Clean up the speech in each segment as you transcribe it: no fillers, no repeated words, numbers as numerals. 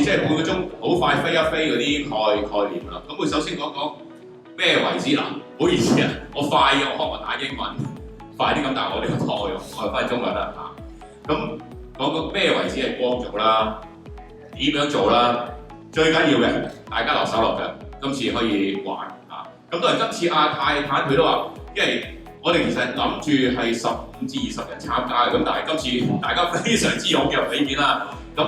即係半個鐘好快飛一飛嗰啲概念啦。咁佢首先講咩為止嗱？唔好意思啊，我快嘅，我可能打英文快啲咁，但係我呢個錯用，我係翻中文啦嚇。咁講個咩為止係光族啦，點樣做啦？最緊要嘅，大家落手落腳，今次可以玩嚇。咁當然今次阿泰坦佢都話，因為我哋其實諗住係15至20人參加嘅，咁但係今次大家非常之踴躍俾面啦。咁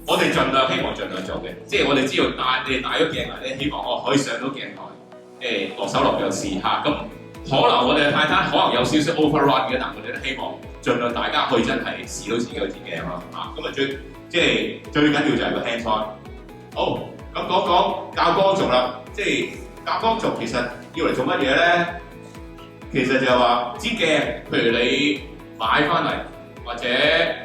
我哋盡量希望盡量做嘅，即係我哋知道你哋帶咗鏡嚟咧，希望可以上到鏡台，落手落腳試下。咁可能我哋嘅泰坦可能有少少 overrun 嘅，但我哋都希望盡量大家可以真係試到自己嗰支鏡咯嚇。咁啊最緊要就係個 hands on。好，咁講教光族啦，即係教光族其實要嚟做乜嘢咧？其實就係話支鏡，譬如你買翻嚟或者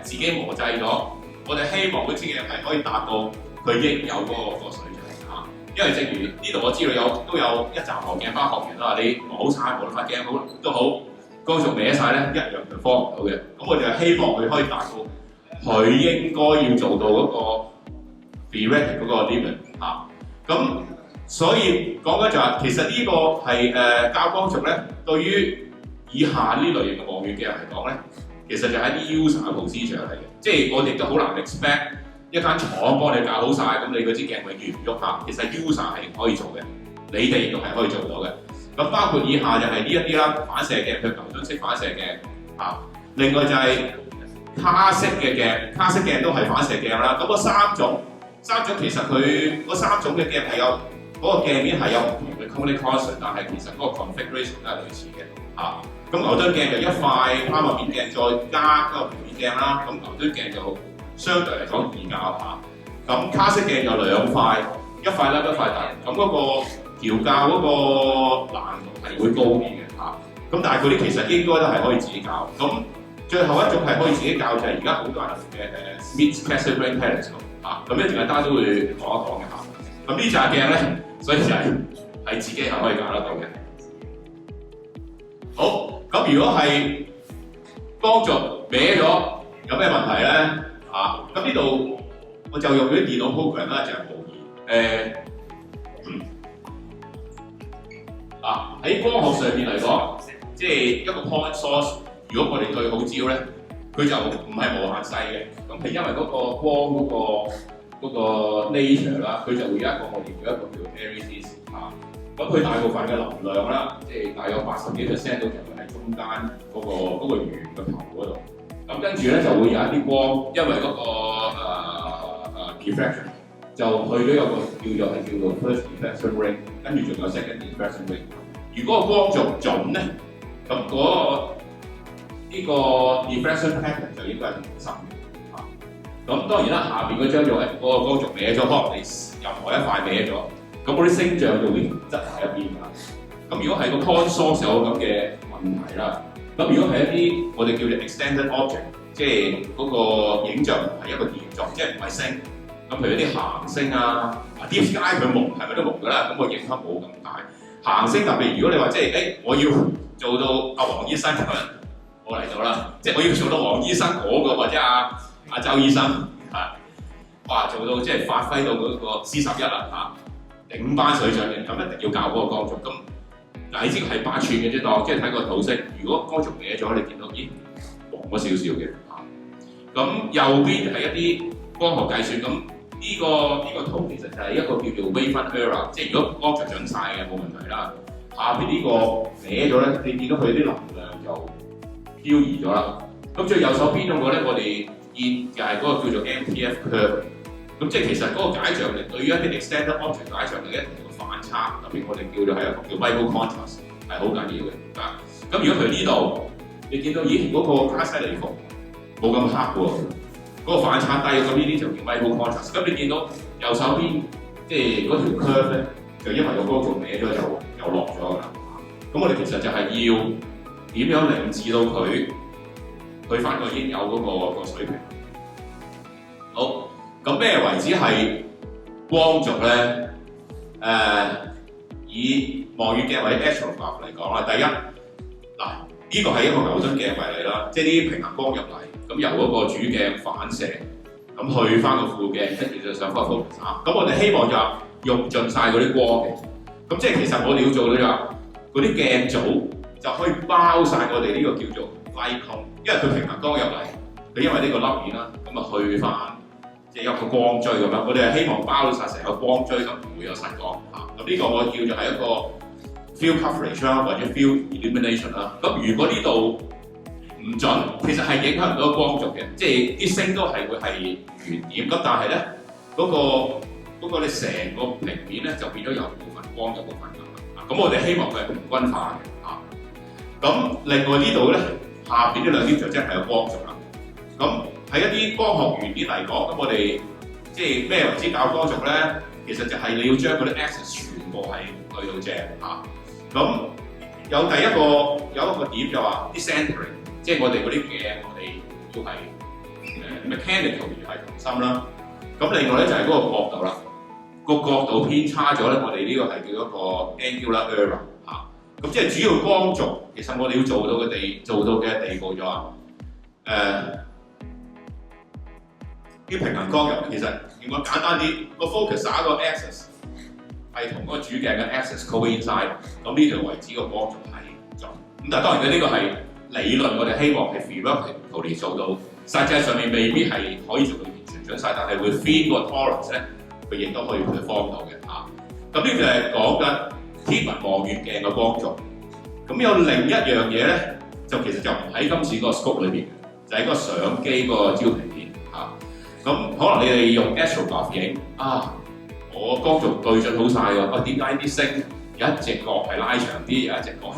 自己磨製咗，我哋希望嗰支鏡係可以達到佢應有嗰個水準嚇。因為正如呢度我知道都有一紮磨鏡班學員啦，你磨好晒，無論塊鏡好都好，光族歪晒咧，一樣就幫唔到嘅。咁我哋係希望佢可以達到佢應該要做到嗰個 theoretic 嗰個 limit 嚇。咁所以講緊就係其實呢個係教光族咧，對於以下呢類型嘅望遠鏡嚟講咧，其實就係啲 user 嘅 procedure 嚟嘅，即係我哋都好難 expect 一間廠幫你教好晒，咁你嗰支鏡永遠唔喐嚇。其實 user 係可以做嘅，你哋亦都係可以做到嘅。咁包括以下就係呢一啲啦，反射鏡，佢牛頓式反射鏡嚇。另外就係卡式嘅鏡，卡式鏡都係反射鏡啦。咁嗰三種其實佢嗰三種嘅鏡係有嗰個鏡面係有唔同嘅 conic constant， 但係其實嗰個 configuration 都係類似嘅嚇。咁牛頓鏡就一塊拋物面鏡再加一個平面鏡啦。咁牛頓鏡就相對嚟講易校嚇。咁卡式鏡就兩塊，一塊凹一塊凸。咁嗰個調校嗰個難度係會高啲嘅嚇。咁但係嗰啲其實應該都係可以自己校。咁最後一種係可以自己校就係而家好多人嘅Smith-Cassegrain telescope 嚇。咁一陣間單都會講一講嘅嚇。咁呢隻鏡咧，所以就係自己係可以搞得到嘅。好，咁如果係光族歪咗，有咩問題咧？咁呢度我就用咗啲電腦 program 啦，就係模擬。喺光學上面嚟講，即係一個 point source， 如果我哋對好焦咧，佢就唔係無限細嘅。咁係因為嗰個光嗰個 nature 啦，佢就會有一個我哋叫Airy-Dees 嚇。咁佢大部分嘅能量啦，即係大約80幾%都其實喺中間嗰個圓嘅頭嗰度。咁跟住咧就會有一啲光，因為嗰個diffraction 就去咗有個叫做 first diffraction ring， 跟住仲有 second diffraction ring。如果個光族準咧，咁呢個 diffraction pattern 就應該係同心嘅嚇。咁當然啦，下邊嗰張就係嗰個光族歪咗，可能你任何一塊歪咗，咁嗰啲星象就會側埋一邊㗎。咁如果係個 point source 有咁嘅問題啦，咁如果係一啲我哋叫做 extended object， 即係嗰個影像係一個現狀，即係唔係星。咁譬如啲行星啊 ，Deep Sky 佢蒙係咪都蒙㗎啦？咁個影響冇咁大。行星特別，如果你話即係我要做到阿黃醫生咁樣，我嚟到啦，即係我要做到黃醫生嗰個或者阿周醫生哇做到即係發揮到嗰個 C11啦頂班水準嘅，咁一定要校嗰個光族。咁嗱，你知係8寸嘅啫，當即係睇個土星，如果光族歪咗，你見到咦黃咗少少嘅咁右邊就係一啲光學計算，咁呢個圖其實就係一個叫做 wavefront error， 即係如果光族準晒嘅冇問題啦。下邊呢個歪咗咧，你見到佢啲能量就漂移咗啦。咁最右手邊嗰個咧，我哋見就係嗰個叫做 MTF curve。咁即係其實嗰個解像力對於一啲 extended object 解像力一定有個反差，特別我哋叫做係一個叫 Bible contrast 係好緊要嘅。咁如果佢呢度你見到咦嗰個加西利服冇咁黑喎，嗰個反差低，咁呢啲就叫 Bible contrast。咁你見到右手邊即係嗰條 curve 咧，就因為個光族歪咗就又落咗㗎啦。咁我哋其實就係要點樣令至到佢去翻個應有嗰個水平。好。咁咩為之係光族咧？以望遠鏡或者 astrograph 嚟講啦，第一嗱呢個係一個牛頓鏡為例啦，即係啲平衡光入嚟，咁由嗰個主鏡反射，咁去翻個副鏡，跟住就上翻 focus 咁我哋希望就話用盡晒嗰啲光嘅。咁即係其實我哋要做嘅就話嗰啲鏡組就可以包晒我哋呢個叫做 light cone， 因為佢平衡光入嚟，佢因為呢個粒面啦，咁啊去翻即係一個光追咁樣。我哋係希望包晒成個光追，就唔會有實光咁呢個我叫做係一個 field coverage 啦，或者 field illumination 啦。咁如果呢度唔準，其實係影響唔到光軸嘅，即係啲星都係會係圓點。咁但係咧嗰個你成個平面咧就變咗有部分光有部分咁。咁我哋希望佢係平均化嘅咁另外呢度咧下邊呢兩條就即係有光軸啦。咁喺一啲光學原理嚟講，咁我哋即係咩為之較光軸咧？其實就係你要將嗰啲 axis 全部係對到正咁有第一個點就話啲 centering， 即係我哋嗰啲鏡，我哋要係mechanical 係同心啦。咁另外咧就係嗰個角度啦，個角度偏差咗咧，我哋呢個係叫一個 angular error 咁即係主要光軸，其實我哋要做到嘅地步就話啲平衡光入，其實如果簡單啲，個 focus 打個 axis 係同嗰個主鏡嘅 axis coincide， 咁呢條為止個光軸係準。咁但係當然呢個係理論，我哋希望係 theoretically 做到，實際上面未必係可以做到完全準晒，但係會 fit 個 tolerance 咧，佢亦都可以perform到嘅咁呢就係講緊天文望遠鏡嘅光軸。咁有另一樣嘢咧，就其實就唔喺今次個 scope 裏邊，就係個相機個焦平面咁可能你哋用 astrograph 影我光軸對準好晒喎，點解啲星有一隻角係拉長啲，有一隻角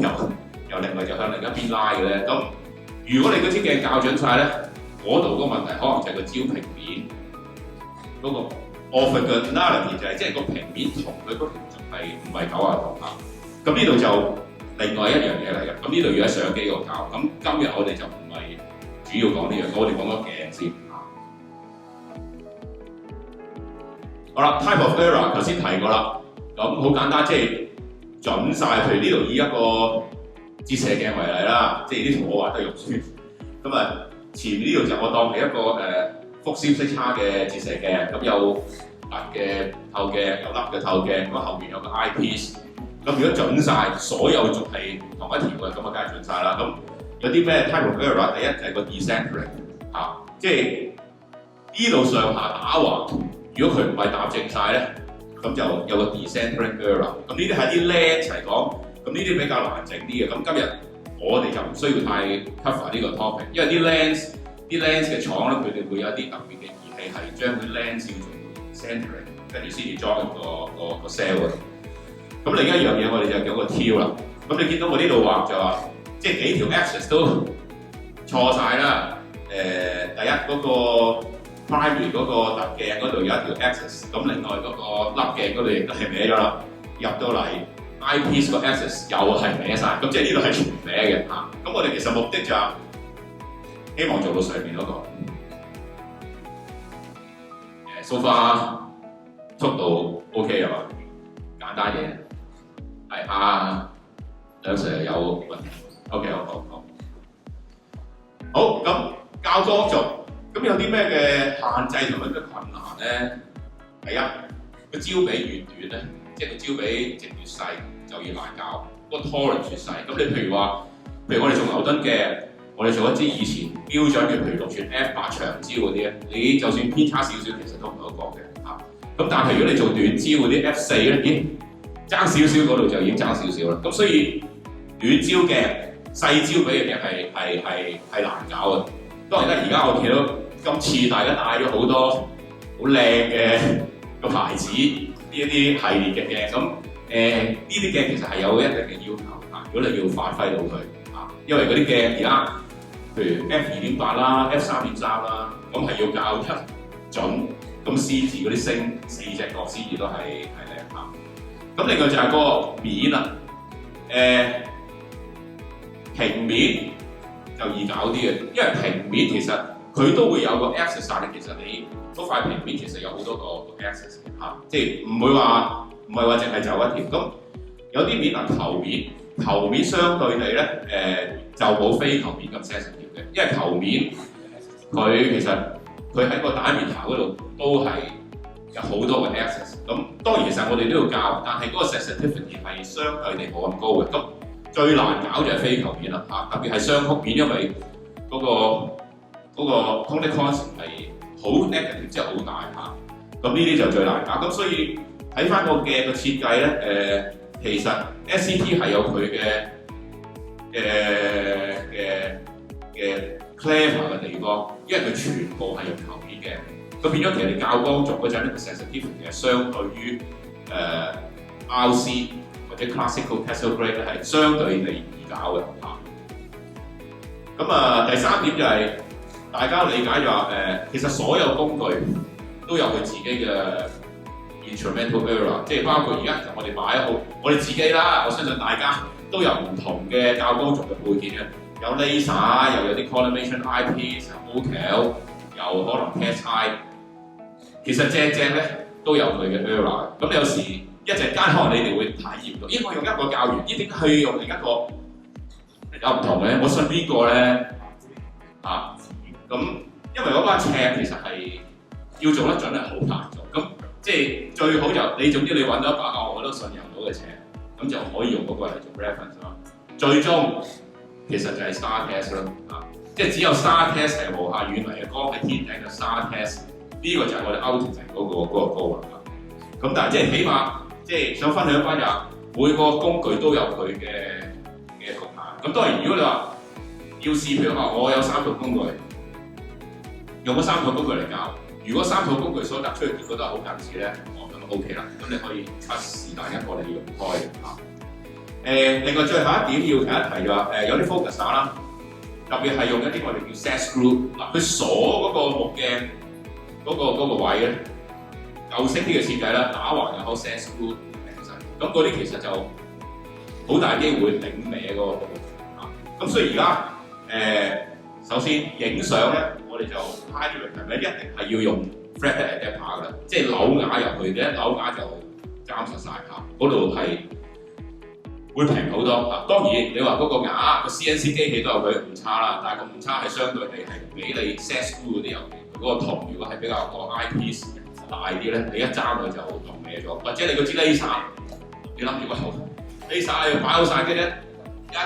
又另外就向另一邊拉嘅咧？咁如果你嗰支鏡校準晒咧，嗰度個問題可能就係個焦平面嗰個 orthogonality， 就係即係個平面同佢嗰條軸係唔係90度咁呢度就另外一樣嘢嚟嘅。咁呢度要喺相機度校。咁今日我哋就唔係主要講呢樣，我哋講個鏡先。好啦 ，type of error 頭先提過啦，咁好簡單，即係準晒。譬如呢度以一個折射鏡為例啦，即係啲圖我畫得肉酸。咁前面呢度就我當係一個輻閃色差嘅折射鏡，咁有凸嘅透鏡，有凹嘅透鏡，咁後面有個 eyepiece。咁如果準晒，所有軸係同一條嘅，咁梗係準晒啦。咁有啲咩 type of error？ 第一就係個 decentering 即係呢度上下打橫。如果佢唔係搭正晒咧，咁就有個 decentering error。咁呢啲係啲 lens 嚟講，咁呢啲比較難整啲嘅。咁今日我哋就唔需要太 cover 呢個 topic， 因為啲 lens 嘅廠咧，佢哋會有一啲特別嘅儀器係將啲 lens 要做 centering， 跟住先至裝入個 cell 嗰度。咁另一樣嘢我哋就有個 T 啦。咁你見到我呢度畫就話，即係幾條 axis 都錯晒啦。第一嗰個 primary 嗰個凸鏡嗰度有一條 axis， 咁另外嗰個凹鏡嗰度亦都係歪咗啦。入到嚟 eyepiece 個 axis 又係歪晒，咁即係呢度係全歪嘅咁我哋其實目的就係希望做到上面嗰個so far 速度 OK 係嘛？簡單嘢係兩 Sir 有問題 OK 好咁較光軸。咁有啲咩嘅限制同埋咩困難咧？第一，個焦比越短咧，即係個焦比值越細就越難校，個 tolerance 越細。咁你譬如我哋做牛頓鏡，我哋做一支以前標準嘅，譬如6吋 F8 長焦嗰啲咧，你就算偏差少少，其實都唔係好覺嘅咁但係如果你做短焦嗰啲 F4 咧，爭少少嗰度就已經爭少少啦。咁所以短焦鏡細焦比嘅嘢係難搞嘅。當然啦，而家我見到今次大家帶咗好多好靚嘅個牌子，呢一啲系列嘅鏡，咁呢啲鏡其實係有一定嘅要求如果你要發揮到佢因為嗰啲鏡而家譬如 F2.8 啦、F3.3 啦，咁係要校得準，咁先至嗰啲星4隻角先至都係靚咁另外就係個面啦，平面就易搞啲嘅，因為平面其實佢都會有個 axis， 但係其實你嗰塊平面其實有好多個 axis 即係唔係話淨係就一條。咁有啲面球面相對地咧就冇非球面咁 sensitive 嘅，因為球面佢其實佢喺個 diameter 嗰度都係有好多嘅 access。咁當然其實我哋都要教，但係嗰個 sensitivity 係相對地冇咁高嘅。咁最難搞就係非球面啦嚇，特別係雙曲面，因為嗰個 contact constant 係好 negative，即係好大嚇。咁呢啲就最難搞。咁所以睇翻個鏡嘅設計咧，其實 SCP 係有佢嘅 clever 嘅地方，因為佢全部係用球面嘅，咁變咗其實你較光族嗰陣咧，個 sensitivity 其實相對於RC 或者 classical tensile grade 咧係相對地易搞嘅嚇。咁第三點就係、大家理解就話其實所有工具都有佢自己嘅 instrumental error， 即係包括而家我哋買好我哋自己啦，我相信大家都有唔同嘅較光族嘅配件嘅。有 laser， 又有啲 collimation eyepiece， 有 OCAL， 又可能 cat's eye， 其實隻咧都有佢嘅 error。咁有時一陣間可能你哋會體驗到，咦我用一個較圓，咦點解佢用另一個有唔同嘅？我信邊個咧？咁因為嗰把尺其實係要做得準係好難做。咁即係最好就你總之你揾到一把我都信任到嘅尺，咁就可以用嗰個嚟做 reference 咯。最終其實就係 star test 咯，即係只有 star test 係無限遠離嘅光喺天頂嘅 star test， 呢個就係我哋 ultimate 嗰個高啦。咁但係即係起碼即係想分享翻就每個工具都有佢嘅局限。咁當然如果你話要試，譬如話我有3套工具，用嗰3套工具嚟教，如果3套工具所得出嚟結果都係好近似咧，咁 OK 啦，咁你可以是但一個你用開嚇。另外最後一點要提一提就話有啲 focuser 啦，特別係用一啲我哋叫 set screw 嗱，佢鎖嗰個木鏡嗰個位咧，舊式啲嘅設計啦，打橫又好 set screw 其實咁嗰啲其實就好大機會頂歪嗰個部分。咁所以而家首先影相咧，我哋就 high definition 一定係要用 flathead adapter 㗎啦，即係扭瓦入去嘅，一扭瓦就監實晒嚇，嗰度係會平好多嚇。當然你話嗰個瓦個 CNC 機器都有佢誤差啦，但係個誤差係相對地係比你 set screw 嗰啲尤其嗰個銅，如果係比較個 eyepiece 大啲咧，你一爭佢就銅歪咗。或者你嗰支 laser， 你諗住個 laser 要擺好晒嘅啫，一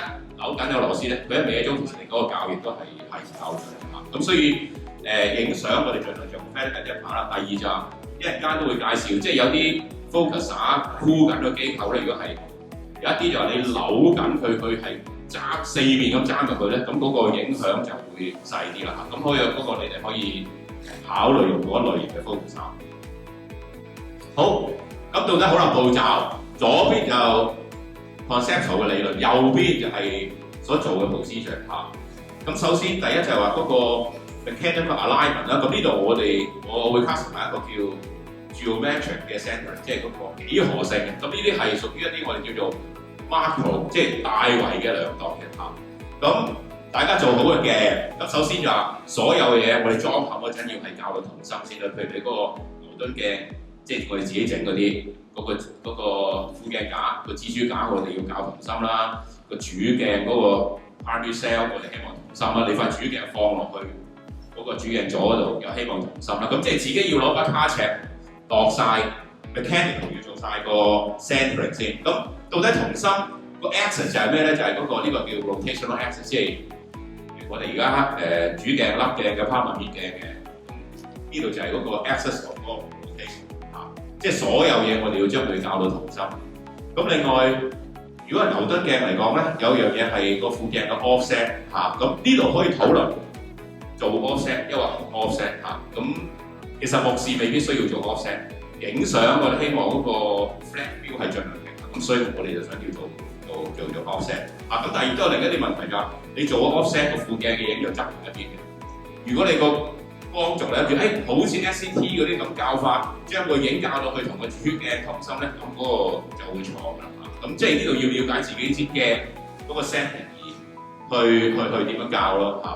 扭緊個螺絲咧，佢一歪咗，其實你嗰個教亦都係搞出嚟嚇。咁所以影相我哋盡量用 flathead adapter啦。第二就一陣間都會介紹，即係有啲 focuser 箍緊個機構咧，如果係有一啲就係你扭緊佢，佢係揸四面咁揸入去咧，咁嗰個影響就會細啲啦嚇。咁可以嗰個你哋可以考慮用嗰類型嘅 focuser。好，咁到底好啦，步驟左邊就 conceptual 嘅理論，右邊就係所做嘅 procedure 嚇。咁首先第一就係話嗰個 mechanical alignment 啦。咁呢度我會 custom 一個叫 geometric 嘅 center， 即係嗰個幾何性嘅。咁呢啲係屬於一啲我哋叫做 macro， 即係大圍嘅量度嘅嚇。咁大家做好嘅鏡，咁首先就話所有嘢我哋裝嵌嗰陣要係校到同心先啦。譬如你嗰個牛頓鏡，即係我哋自己整嗰啲嗰個副鏡架、個蜘蛛架，我哋要校同心啦。個主鏡嗰個 primary cell 我哋希望同心啦。你塊主鏡放落去嗰個主鏡座嗰度又希望同心啦。咁即係自己要攞把卡尺度晒 mechanical 要做晒個 centering 先。咁到底同心個 axis 就係咩咧？就係嗰個呢個叫 rotational axis， 即係我哋而家主鏡凹鏡嘅 Parma 面鏡嘅，呢度就係嗰個 axis of 嗰個 rotation 嚇，即係所有嘢我哋要將佢校到同心。咁另外，如果係牛頓鏡嚟講咧，有樣嘢係個副鏡嘅 offset 嚇，咁呢度可以討論做 offset， 抑或唔 offset 嚇。咁其實目視未必需要做 offset， 影相我哋希望嗰個 flat view 係盡量平衡，咁所以我哋就想要做 offset 啊。咁但係亦都有另一啲問題㗎，你做咗 offset 個副鏡嘅影就側埋一邊嘅。如果你個光軸咧，好似 SCT 嗰啲咁校法，將個影校到去同個主鏡同心咧，咁嗰個就會錯㗎啦。咁即係呢度要了解自己支鏡嗰個 setting 去點樣校咯嚇。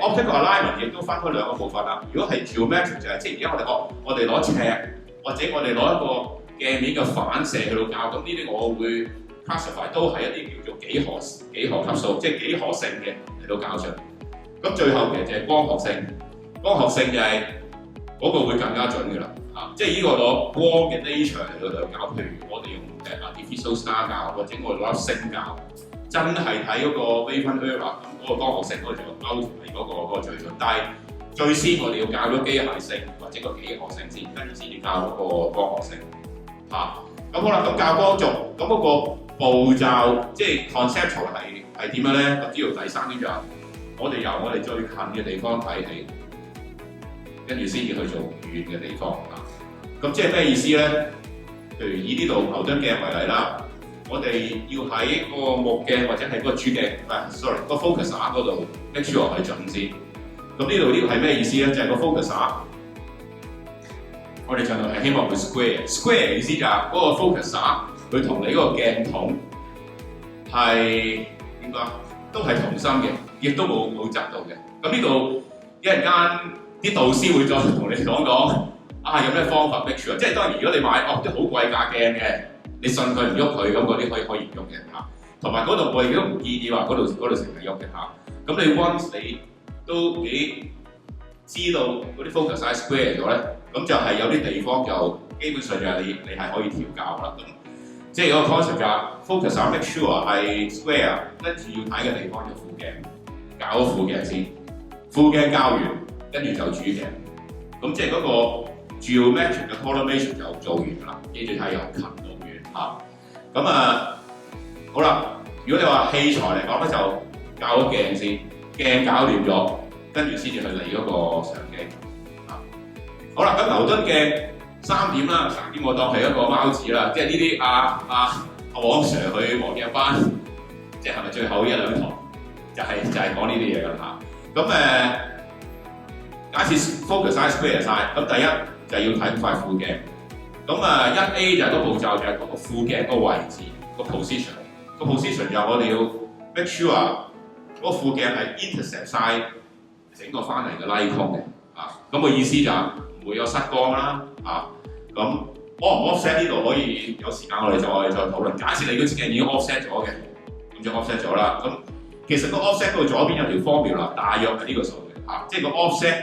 optical alignment 亦都分開兩個部分啦。如果係 geometric 就係即係而家我哋攞尺或者我哋攞一個鏡面嘅反射去到校，咁呢啲我會 classify 都係一啲叫做幾何級數，即係幾何性嘅嚟到校出嚟。咁最後其實就係光學性，光學性就係嗰個會更加準㗎啦。即係呢個攞光嘅 nature 嚟到教，譬如我哋用artificial star 教，或者我哋攞星教，真係睇嗰個 wavelength error 咁嗰個光學性，我哋就 ultimate 嗰個最準。但係最先我哋要教咗機械性或者個幾何性先，跟住先至教嗰個光學性。咁好啦，咁教光族，咁嗰個步驟即係 conceptual 係點樣咧？咁知道第三點就係我哋由我哋最近嘅地方睇起，跟住先至去做遠嘅地方。咁即係咩意思咧？譬如以呢度牛頓鏡為例啦，我哋要喺個目鏡或者係個主鏡，個 focuser 嗰度 make sure 係準先。咁呢度係咩意思咧？就係個 focuser， 我哋盡量係希望佢 square 意思就係嗰個 focuser 佢同你嗰個鏡筒係點講？都係同心嘅，亦都冇窒到嘅。咁呢度一陣間啲導師會再同你講。有咩方法 make sure？ 即係當然，如果你買啲好貴價鏡嘅，你信佢唔喐佢，咁嗰啲可以唔喐嘅嚇。同埋嗰度我亦都唔建議話嗰度成日喐嘅嚇。咁你 once 你都幾知道嗰啲 focus size square 咗咧，咁就係有啲地方就基本上就係你係可以調校啦。咁即係嗰個 concept 就 focus size make sure 係 square， 跟住要睇嘅地方就副鏡，校咗副鏡先，副鏡校完，跟住就主鏡。咁即係嗰個Geometric 嘅 correlation 就做完㗎啦，記住睇由近到遠嚇。咁好啦，如果你話器材嚟講咧，就校咗鏡先，鏡搞掂咗，跟住先至去理嗰個相機。好啦，咁牛頓鏡3點啦，3點我當係一個貓子啦，即係呢啲阿黃 Sir 去黃鏡班，即係咪最後一兩堂就係講呢啲嘢㗎啦嚇。咁假設 focus size square 晒，咁第一就係要睇塊副鏡。咁1A 就係個步驟，就係嗰個副鏡個位置個 position。個 position 就我哋要 make sure 嗰個副鏡係 intersect 晒整個翻嚟嘅 light cone 嘅。咁個意思就唔會有失光啦。咁 off 唔 offset 呢度可以有時間我哋再討論。假設你嗰支鏡已經 offset 咗嘅，咁就 offset 咗啦。咁其實個 offset 嗰度左邊有條 formula，大約係呢個數嘅。即係個 offset。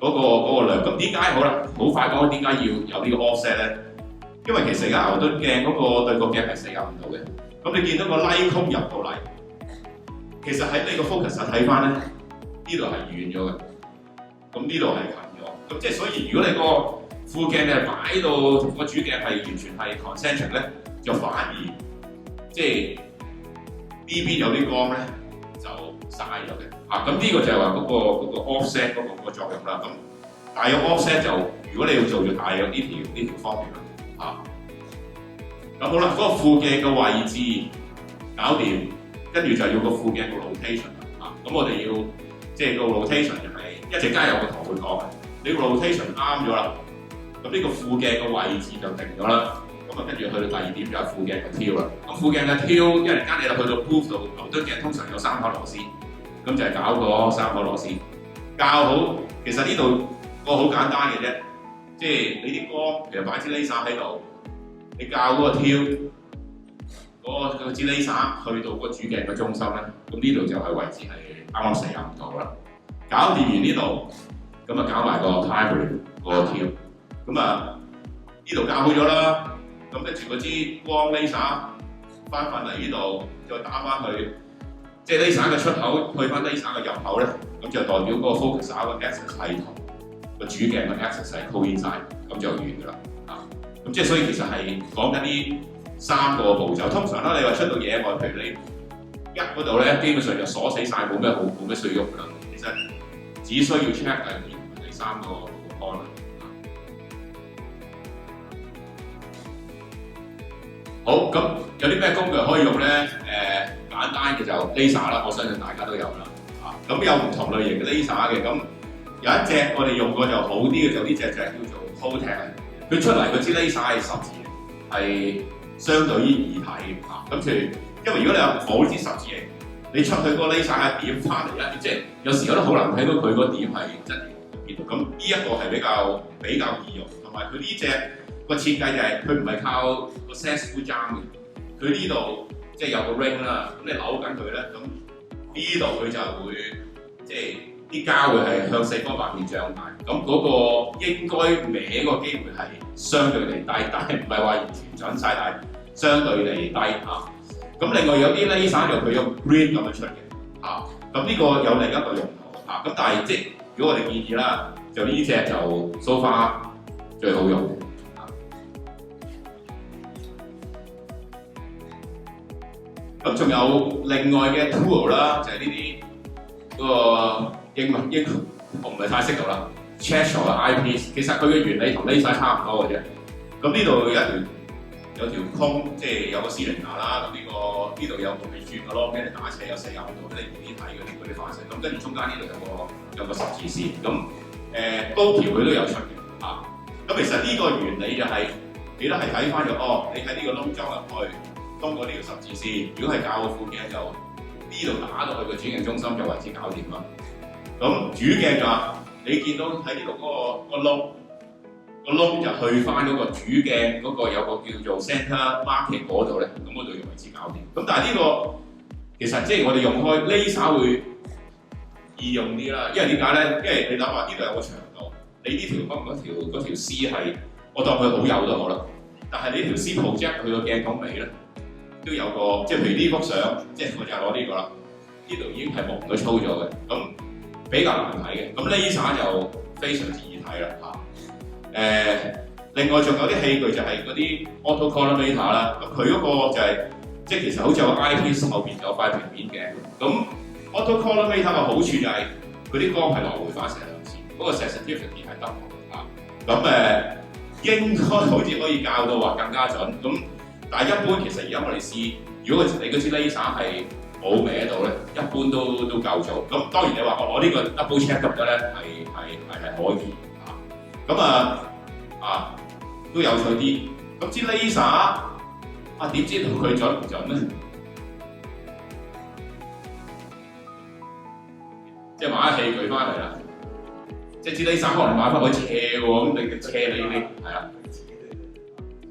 嗰個量，咁點解好啦？好快講點解要有呢個 offset 咧？因為其實而家牛頓鏡嗰個對個鏡係45度嘅，咁你見到個 light cone 入到嚟，其實喺你個 focus 睇翻咧，呢度係遠咗嘅，咁呢度係近咗，咁即係所以如果你個副鏡你係擺到同個主鏡係完全係 concentric 咧，就反而即係呢邊有啲光咧就嘥咗嘅。咁呢個就係話嗰個 offset 嗰個作用啦。咁大約 offset 就如果你要做就大約呢條方面啦。咁好啦，嗰個副鏡嘅位置搞掂，跟住就要個副鏡嘅 rotation 啦。咁我哋要即係個 rotation 就係一陣間有個堂會講嘅。你個 rotation 啱咗啦，咁呢個副鏡嘅位置就定咗啦。咁跟住去到第二點就係副鏡嘅 tilt 啦。咁副鏡嘅 tilt 一陣間你就去到 proof 度，牛頓鏡通常有3顆螺絲。咁就係搞嗰3顆螺絲，校好。其實呢度個好簡單嘅啫，即係你啲光其實擺支 laser 喺度，你校嗰個 tilt，嗰支 laser 去到個主鏡嘅中心咧，咁呢度就係位置係啱啱45度啦。搞掂完呢度，咁搞埋個 timing 個 tilt，咁呢度校好咗啦。咁跟住嗰支光 laser 翻嚟呢度，再打翻去。即係 laser 嘅出口去翻 laser 嘅入口咧，咁就代表嗰個 focuser 個 axis 係同個主鏡嘅 axis 係 coincide，咁就完㗎啦。咁即係所以其實係講緊呢3個步驟。通常啦，你話出到野外，譬如你嗰度咧，基本上就鎖死晒，冇咩需要喐㗎啦。其實只需要 check 第3個 point。好，咁有啲咩工具可以用咧？簡單嘅就 laser 啦，我相信大家都有啦。咁有唔同類型嘅 laser 嘅，咁有一隻我哋用過就好啲嘅，就呢隻就係叫做 Holtec。佢出嚟嗰支 laser 係十字形，係相對於易睇嘅。咁譬如，因為如果你有冇呢支十字形，你出去嗰個 laser 一點翻嚟一即係有時候都好難睇到佢個點係真係邊度。咁呢一個係比較易用，同埋佢呢隻個設計就係佢唔係靠個 set screw 爭嘅，佢呢度。即係有個 ring 啦，咁你扭緊佢咧，咁呢度佢就會即係啲膠會係向四方八面張大，咁嗰個應該歪個機會係相對地低，但係唔係話完全準晒，但係相對地低嚇。咁另外有啲 laser 就佢用 grid 咁樣出嘅嚇，咁呢個有另一個用途嚇。咁但係即係如果我哋建議啦，就呢隻就 so far 最好用嘅。咁仲有另外嘅 tool 啦，就係呢啲嗰個英文我唔係太識讀啦 ，Cheshire 嘅 eyepiece， 其實佢嘅原理同 laser 差唔多嘅啫。咁呢度有條空，即係有個 cylinder 啦。咁呢度有個轉嘅咯，俾你打斜有45度，俾你睇嗰啲反射。咁跟住中間呢度有個十字線。咁刀橋佢都有出嘅嚇。咁其實呢個原理就係你都係睇翻你喺呢個窿裝入去。通過呢條十字線，如果係較個副鏡就呢度打到去個主鏡中心就為之搞掂啦。咁主鏡就你見到喺呢度嗰個窿就去翻嗰個主鏡嗰個有個叫做 center marking 嗰度咧，咁嗰度就為之搞掂。咁但係呢個其實即係我哋用開 laser 會易用啲啦，因為點解咧？因為你諗下呢度有個長度，你呢條嗰條絲係我當佢好幼都好啦，但係你條絲 project 去個鏡筒尾咧。都有個，即係譬如呢幅相，即係我就係攞呢個啦。呢度已經係蒙咗粗咗嘅，咁比較難睇嘅。咁 laser 就非常之易睇啦嚇。另外仲有啲器具就係嗰啲 autocollimator 啦。咁佢嗰個就係、即係其實好似有個 eyepiece 後邊有塊平面嘅。咁 autocollimator 嘅好處就係嗰啲光係來回反射兩次，嗰、個 sensitivity 係得嚇。咁應該好似可以教到話更加準。咁但係一般其實而家我哋試，如果你嗰支 laser 係冇歪到咧，一般都夠做。咁當然你話我呢個 double check 得唔得咧？係可以嚇。咁都有趣啲。咁支 laser 點知道佢準唔準咧？即係買咗器具翻嚟啦，即係支 laser 可能買翻可以斜喎，咁你斜你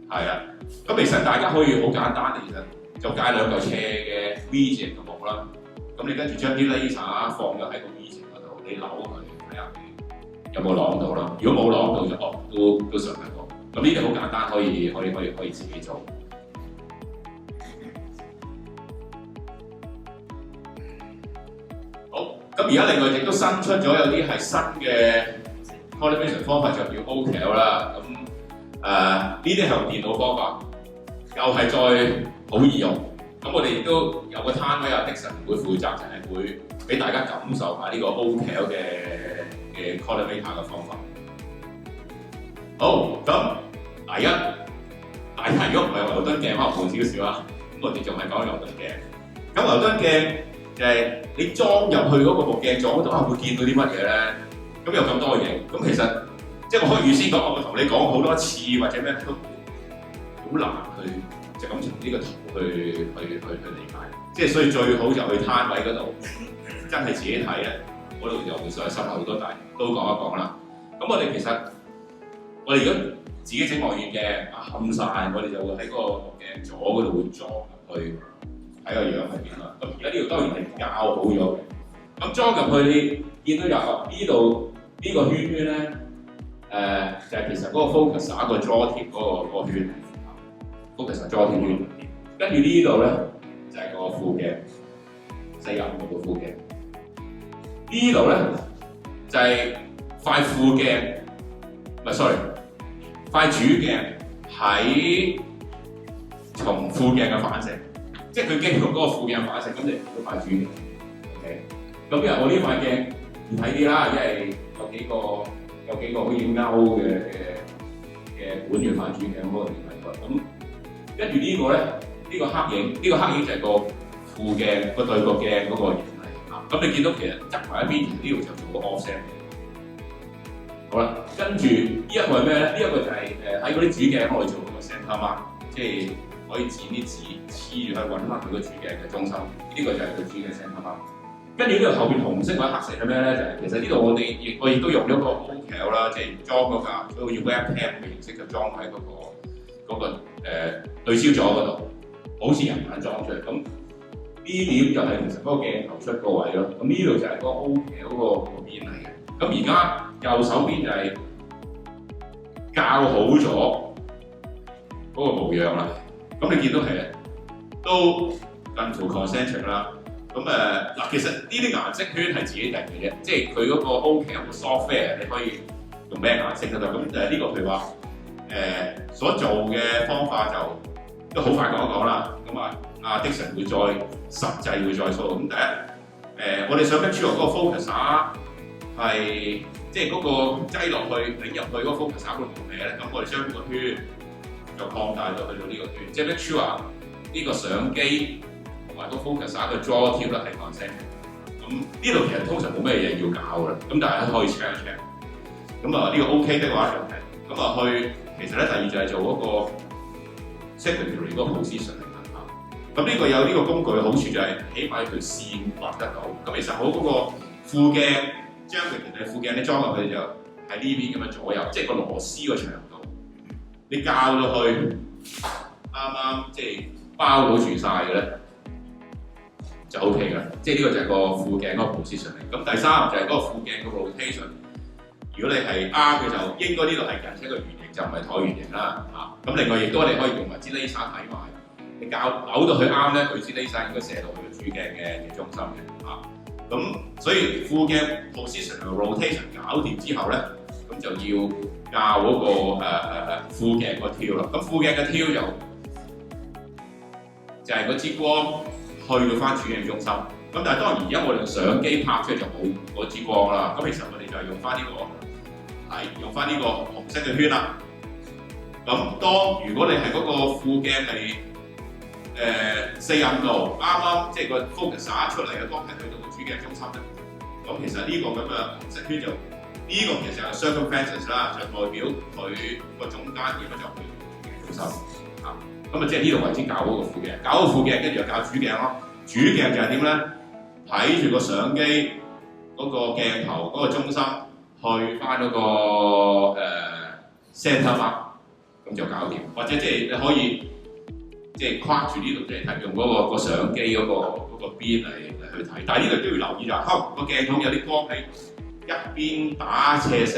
係啊。咁其實大家可以好簡單，其實就介兩嚿斜嘅 V 字形嘅木啦。咁你跟住將啲 laser 放咗喺個 V 字嗰度，你扭佢睇下有冇啷到啦。如果冇啷到就都上得過。咁呢啲好簡單，可以自己做。好，咁而家另外亦都新出咗有啲係新嘅 collimation 方法，就叫 OCal 啦。咁呢啲係用電腦方法。又係再好易用，咁我哋亦都有個攤位Dixon會負責，就係會俾大家感受下呢個 OCal 嘅 collimator 嘅方法。好，咁第一，大家如果唔係牛頓鏡，可能好少少啦。咁我哋仲係講牛頓鏡。咁牛頓鏡就係你裝入去嗰個木鏡座嗰度會見到啲乜嘢咧？咁有咁多嘢，咁其實即係我可以預先講，我同你講好多次或者咩都。好難去就咁從呢個圖去理解，即係所以最好就去攤位嗰度，真係自己睇咧，嗰度就會再深入好多，但係都講一講啦。咁我哋其實如果自己整望遠鏡冚晒，我哋就會喺個鏡座嗰度會裝入去睇個樣係點啦。咁而家呢度當然係較好咗嘅。咁裝入去你見到有呢度呢個圈圈咧，就係其實嗰個 focus 一個 draw 貼嗰個圈。focus 咗條圈，跟住呢度咧就係個副鏡，45度副鏡。呢度咧就係塊副鏡，唔係 sorry，塊主鏡喺從副鏡嘅反射，即係佢經過嗰個副鏡反射，咁你見到塊主鏡。OK， 咁因為我呢塊鏡易睇啲啦，因為有幾個好似勾嘅管住塊主鏡嗰個連體骨咁。跟住呢個咧，呢個黑影就係個副鏡個對角鏡嗰個形嚟嚇。咁你見到其實側埋一邊，呢度就做個 offset。好啦，跟住呢一個係咩咧？呢一個就係喺嗰啲主鏡可以做嗰個 center mark，即係可以剪啲紙黐住去揾翻佢個主鏡嘅中心。呢個就係佢主鏡 center mark。跟住呢度後邊紅色或者黑色係咩咧？就係其實呢度我亦都用咗個 OCal 啦，即係裝嗰架好似 webcam 嘅形式就裝喺嗰個對焦咗嗰度，好似人眼裝出嚟。咁呢點就係其實嗰個鏡頭出個位咯。咁呢度就係嗰個 O 嘅嗰個邊嚟嘅。咁而家右手邊就係校好咗嗰個模樣啦。咁你見到係都近乎 concentric 啦。咁嗱，其實呢啲顏色圈係自己定嘅啫，即係佢嗰個 O 有個 software，你可以用咩顏色都得。咁呢個譬如話所做嘅方法都好快講一講啦。咁阿 Dixon 會再實際會再 show。咁第一我哋想 make sure 嗰個 focuser 係即係嗰個擠落去擰入去嗰個 focuser 嗰度冇嘢咧。咁我哋將個圈就擴大到去到呢個圈，即係 make sure 呢個相機同埋個 focuser 嘅 draw 貼咧係 concentric。咁呢度其實通常冇咩嘢要搞㗎啦。咁大家可以 check 一 check。咁呢個 OK 的話就係咁去。其實咧，第二就係做嗰個 secondary 嗰個 position 嚟㗎。咁呢個有呢個工具嘅好處就係起碼條線畫得到。咁其實好嗰個副鏡將佢副鏡你裝落去就喺呢邊咁樣左右，即係個螺絲個長度，你校到去啱即係包到住晒嘅咧，就 OK 㗎。即係呢個就係個副鏡嗰個 position 嚟。咁第三就係嗰個副鏡個 rotation。如果你係啱嘅就應該呢度係近似一個圓形，就唔係橢圓形啦嚇。咁另外亦都我哋可以用埋支 laser 睇埋，你扭到佢啱咧，佢支 laser 應該射到去個主鏡嘅中心嘅嚇。咁所以副鏡 position 同 rotation 搞掂之後咧，咁就要校嗰個副鏡個挑啦。咁副鏡嘅挑就係嗰支光去到翻主鏡中心。咁但係當然而家我哋用相機拍出嚟就冇嗰支光啦。咁其實我哋就係用翻呢個。用翻呢個紅色嘅圈啦。咁如果你係嗰個副鏡係45度，啱即係個 focus 出嚟嘅光係去到個主鏡中心咧，咁其實呢個咁嘅紅色圈就呢個其實係 circumference 啦，就代表佢個總間點就去主鏡中心啊。咁即係呢度為之校嗰個副鏡，校個副鏡跟住就校主鏡咯。主鏡就係點咧？睇住個相機嗰個鏡頭嗰個中心。去翻嗰個center mark， 咁就搞掂。或者即係你可以即係框住呢度，即係睇用嗰個相機嗰個邊嚟去睇。但係呢度都要留意就係，可能個鏡筒有啲光喺一邊打斜射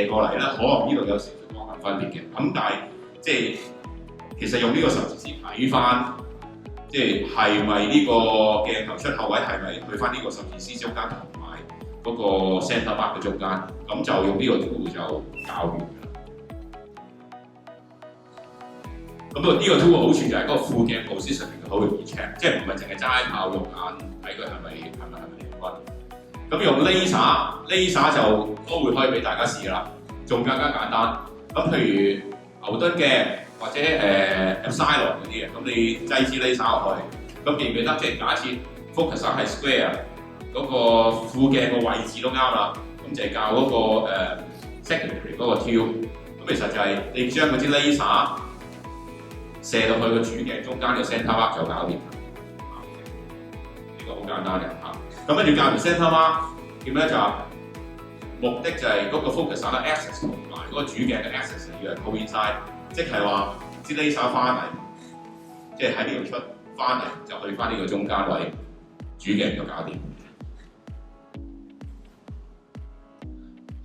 過嚟咧，可能呢度有少少光線分別嘅。咁但係即係其實用呢個十字線睇翻，即係咪呢個鏡頭出口位係咪去翻呢個十字線中間？嗰個 center mark 嘅中間，咁就用呢個 tool 就搞掂㗎啦。咁呢個 tool 嘅好處就係嗰個副鏡 position 好容易 check， 即係唔係淨係齋靠用眼睇佢係咪平均。咁用 laser 就都會可以俾大家試啦，仲更加簡單。咁譬如牛頓鏡或者epsilon 嗰啲嘅，咁你擠支 laser 落去，咁記唔記得？即係假設 focus 係 square。嗰個副鏡個位置都啱啦，咁就係校嗰個secondary 嗰個挑。咁其實就係你將嗰支 laser 射到去個主鏡中間嘅 center mark 就搞掂啦。呢個好簡單嘅嚇。咁跟住校完 center mark 點咧就目的就係嗰個 focus 嘅 axis 同埋嗰個主鏡嘅 axis 要係 coincide， 即係話支 laser 翻嚟，即係喺呢度出翻嚟就去翻呢個中間位，主鏡就搞掂。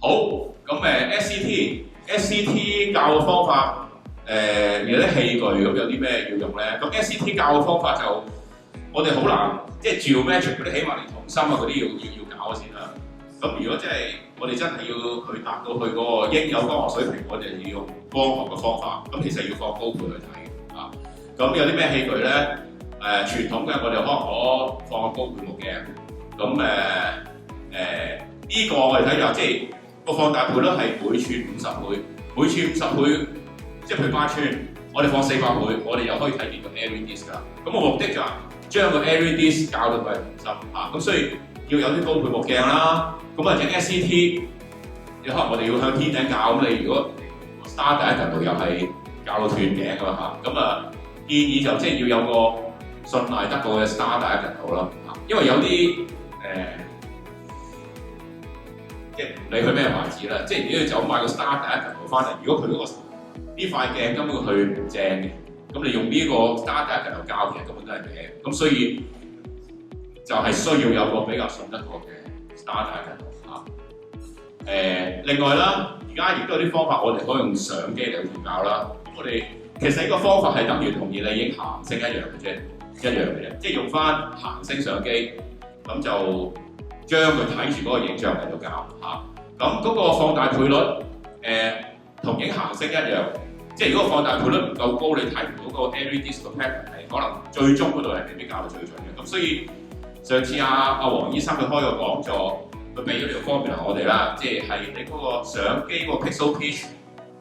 好，咁SCT 校嘅方法，有啲器具咁有啲咩要用咧？咁 SCT 校嘅方法就我哋好難，即係 geometric 嗰啲，起碼連同心啊嗰啲要搞先啦。咁如果即係我哋真係要去達到佢嗰個應有光學水平，我哋要用光學嘅方法。咁其實要放高倍去睇啊。咁有啲咩器具咧？傳統嘅我哋可能攞放高倍目鏡。咁呢個我哋睇就即係。個放大倍率係每寸50倍，每寸50倍，即係譬如8寸，我哋放400倍，我哋又可以睇見個 area disc 㗎。咁我目的就係將個 area disc 校到佢係同心嚇，咁所以要有啲高倍目鏡啦。咁或者 SCT， 可能我哋要向天頂校，咁你如果 star 第一陣度又係校到斷頸㗎嘛嚇，咁建議就即係要有個信賴得過嘅 star 第一陣度咯嚇，因為有啲即係唔理佢咩牌子啦，即係如果你就買個 star 第一陣度翻嚟，如果佢嗰個呢塊鏡根本佢唔正嘅，咁你用呢個 star 第一陣度校其實根本都係歪，咁所以就係需要有個比較信得過嘅 starter 喺度嚇。另外啦，而家亦都有啲方法，我哋可以用相機嚟調校啦。咁我哋其實呢個方法係等於同二理影行星一樣嘅啫，即係用翻行星相機，咁就將佢睇住嗰個影像嚟到校嚇。咁嗰個放大倍率同影行星一樣，即係如果放大倍率唔夠高，你睇唔到個 LED disc pattern 係可能最終嗰度係未必校到最準嘅。咁所以上次阿黃醫生佢開個講座，佢俾咗條方便我哋啦，即係你嗰個相機個 pixel pitch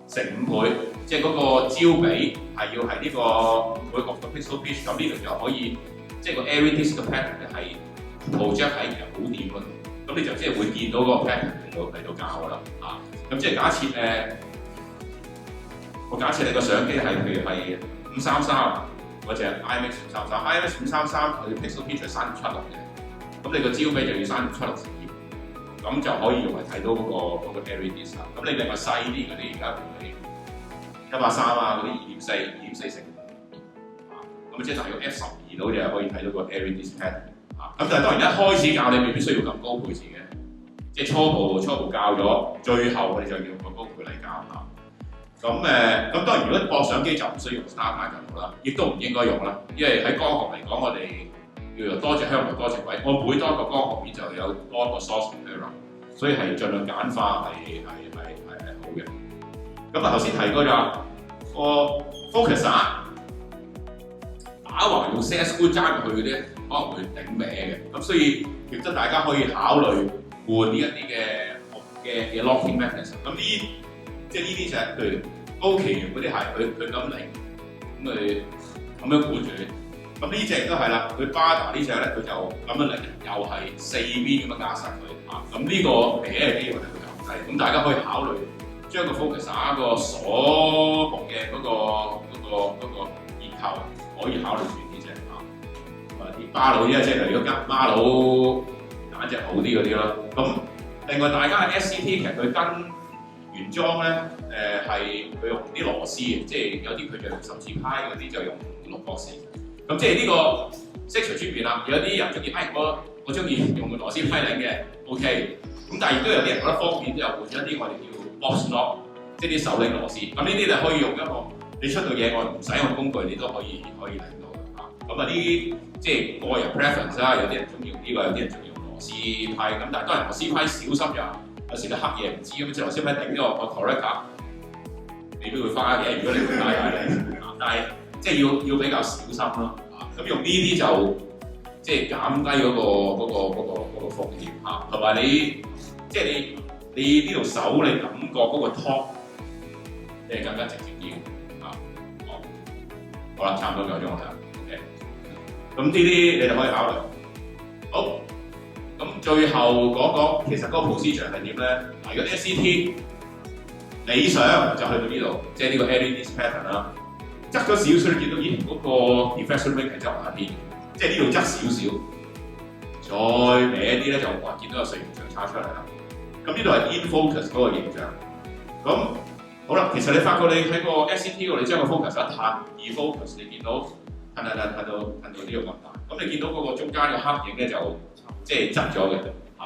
乘5倍，即係嗰個焦比係要係呢個每個 pixel pitch，咁呢度就可以即係個 LED disc pattern 係 project 喺古點嗰度，咁你就即係會見到嗰個 pattern 嚟到校㗎啦嚇。咁即係假設我假設你個相機係譬如係533嗰隻 IMX 533 533佢 pixel pitch 係3.76嘅，咁你個焦比就要3.76。咁就可以用嚟睇到嗰個 LED 啦。咁你另外細啲嗰啲，而家譬如130啊嗰啲2.4乘咁即係大約 F12到就可以睇到個 LED pattern 咁但係當然一開始教你未必需要咁高配置嘅，即係初步教咗，最後我哋就要用個高配嚟教嚇。咁當然如果駁相機就唔需要用 starter 咁好啦，亦都唔應該用啦，因為喺光學嚟講，我哋叫做多隻香爐多隻鬼，我每多一個光學面就有多一個 source error， 所以係盡量簡化係好嘅。咁頭先提過就話個 focuser 打橫用 set screw 揸入去嗰啲可能會頂歪嘅，咁所以亦都大家可以考慮換呢一啲嘅 locking mechanism。咁即係呢啲就係譬如高奇源嗰啲鞋，佢咁嚟，咁佢咁樣箍住。咁呢隻都係啦，佢巴達呢隻咧，佢就咁樣嚟，又係4邊咁樣壓實佢嚇。咁呢個歪嘅機會係會減低。咁大家可以考慮將個 focuser 個鎖木嘅嗰個結構可以考慮轉呢隻嚇。啲巴佬啫，即係如果加巴佬揀隻好啲嗰啲咯。咁另外大家嘅 SCT 其實佢跟原裝咧係佢用啲螺絲嘅，即係有啲佢就用十字派，嗰啲就用6角絲。咁即係呢個色隨轉變啦，有啲人中意，我中意用個螺絲批領嘅 ，OK。咁但係亦都有啲人覺得方便，都有換咗一啲我哋叫 box lock， 即係啲手拎螺絲。咁呢啲就可以用一個你出到野外唔使用工具，你都可以領到嘅嚇。咁啊呢啲即係個人 preference 啦，有啲人中意用呢個，有啲人中意用螺絲批。咁但係當然螺絲批小心有時你黑夜唔知咁，即係螺絲批頂咗個 corrector， 未必會花嘅。如果你唔帶嚟，但係即係要比較小心咯，咁用呢啲就即係減低嗰個風險嚇，同埋你即係你呢條手你感覺嗰個 top， 你係更加直接啲嚇。好啦，差唔多夠鐘啦 ，OK。咁呢啲你就可以考慮。好，咁最後講其實嗰個 procedure 係點咧？嗱，如果 SCT 理想就去到呢度，即係呢個 LED pattern 啦。側咗少少，你見到咦嗰個 diffraction ring 係側埋一邊，即係呢度側少少，再歪一啲咧就見到有4形象差出嚟啦。咁呢度係 in focus 嗰個形象。咁好啦，其實你發覺你喺個 SCT 度，你將個 focus 一褪 defocus， 你見到褪到呢個咁大。咁你見到嗰個中間個黑影咧就即係側咗嘅嚇。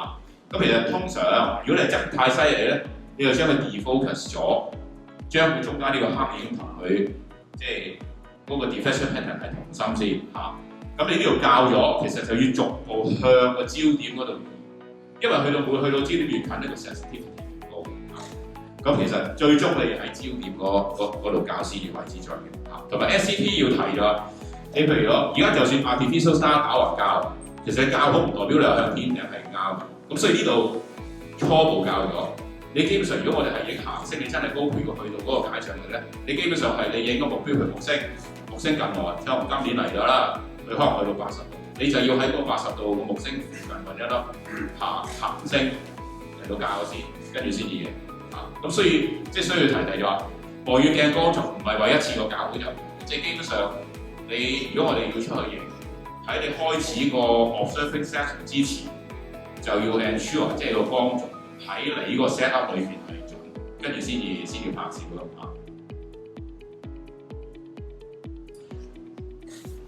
咁其實通常如果你側太犀利咧，你就將佢 defocus 咗，將佢中間呢個黑影同佢即係嗰個 diffraction pattern 係同心先嚇。咁你呢度校咗，其實就要逐步向個焦點嗰度移，因為去到焦點越近呢個 sensitivity 越高嚇。咁其實最終你喺焦點嗰度校先至為之最嘅嚇。同埋 SCT 要提咗，你譬如講而家就算 artificial star 打橫校，其實你校好唔代表你有向天嘅係啱嘅。咁所以呢度初步校咗。你基本上，如果我哋係影行星，你真係高配過去到嗰個解像度咧，你基本上係你影個目標係木星，木星近來，即係今年嚟咗啦，佢可能去到80度，你就要喺嗰80度個木星附近揾一粒行星嚟到校先，跟住先至影嚇。咁所以即係需要提咗話，望遠鏡光軸唔係話一次過校好就，即係基本上你如果我哋要出去影，喺你開始個 observing session 之前，就要 ensure 即係個光軸喺你個 set up 裏邊係準，跟住先至拍攝咯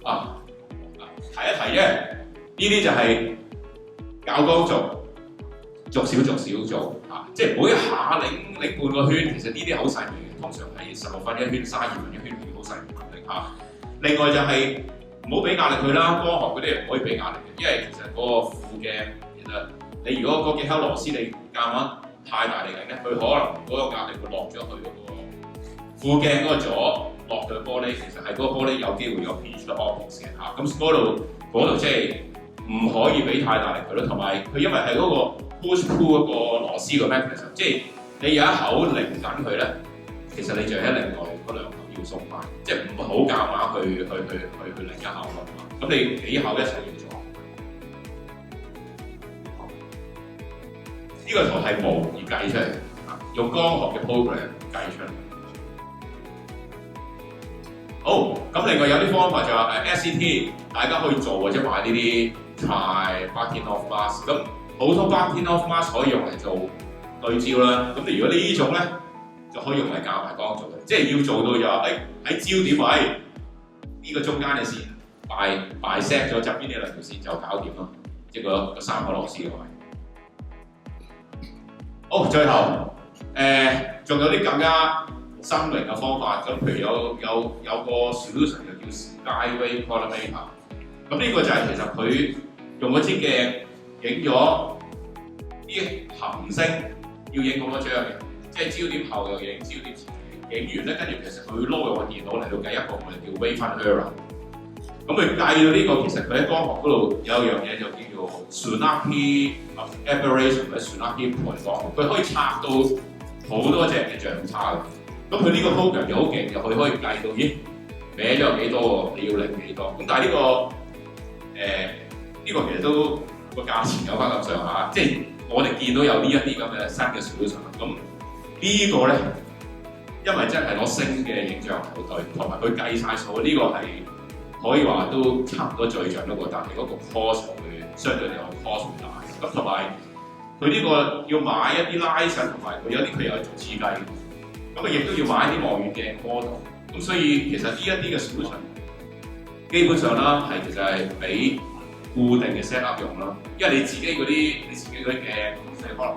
嚇。提一提啫，呢啲就係搞光逐少做嚇，即係唔好一下擰半個圈。其實呢啲好細微嘅，通常係16分一圈、32分一圈係好細微嘅嚇。另外就係唔好俾壓力佢啦，光學嗰啲唔可以俾壓力嘅，因為其實嗰個副鏡其實你如果嗰幾顆螺絲你夾硬太大力嘅咧，佢可能嗰個壓力會落咗去嗰個副鏡嗰個座，落對玻璃，其實係嗰個玻璃有機會有 pinch optics 嘅嚇。咁嗰度即係唔可以俾太大力佢咯，同埋佢因為係嗰個 push pull 嗰個螺絲個 mechanism， 即係你有一口擰緊佢咧，其實你就喺另外嗰兩口要鬆翻，即係唔好夾硬去擰一口咯。咁你幾口一齊要做。呢個圖係模擬計出嚟，用光學嘅 program 計出嚟。好，咁另外有啲方法就係SCT， 大家可以做或者買呢啲 Tri-Bahtinov mask。咁普通 Bahtinov mask 可以用嚟做對焦啦。咁你如果呢種咧，就可以用嚟校埋光做嘅，即係要做到就係喺焦點位呢個中間嘅線擺 set 咗側邊呢兩條線就搞掂咯，即係個3個螺絲嘅位。好，最後仲有啲更加新穎嘅方法，咁譬如有個 solution 就叫 Skyway Collimator。咁呢個就係其實佢用嗰支鏡影咗啲行星，要影咁多張嘅，即係焦點後又影，焦點前影完咧，跟住其實佢會撈入個電腦嚟到計一個我哋叫 wavefront error。咁佢計到呢個，其實佢喺光學嗰度有一樣嘢就叫做 Tsunaki aberration 或者 Tsunaki point 光學，佢可以拆到好多隻嘅像差嘅。咁佢呢個 program 就好勁嘅，佢可以計到咦歪咗有幾多喎，你要擰幾多？咁但係呢個其實都個價錢有翻咁上下，即係我哋見到有呢一啲咁嘅新嘅 solution。咁呢個咧，因為真係攞星嘅影像嚟對，同埋佢計晒數，呢個係可以話都差唔多最盡嗰個，但係嗰個 cost 會相對嚟講 cost 會大。咁同埋佢呢個要買一啲 license，同埋佢有啲佢又係做設計，咁啊亦都要買一啲望遠鏡 model。咁所以其實呢一啲嘅 solution 基本上啦係其實係俾固定嘅 set up 用啦，因為你自己嗰啲鏡，咁你可能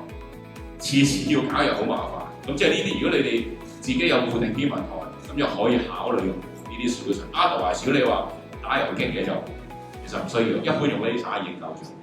次次要搞又好麻煩。咁即係呢啲，如果你哋自己有固定天文台，咁就可以考慮用呢啲 solution。Otherwise，如果你話打游擊嘅就其實唔需要，一般用 laser 已經夠咗。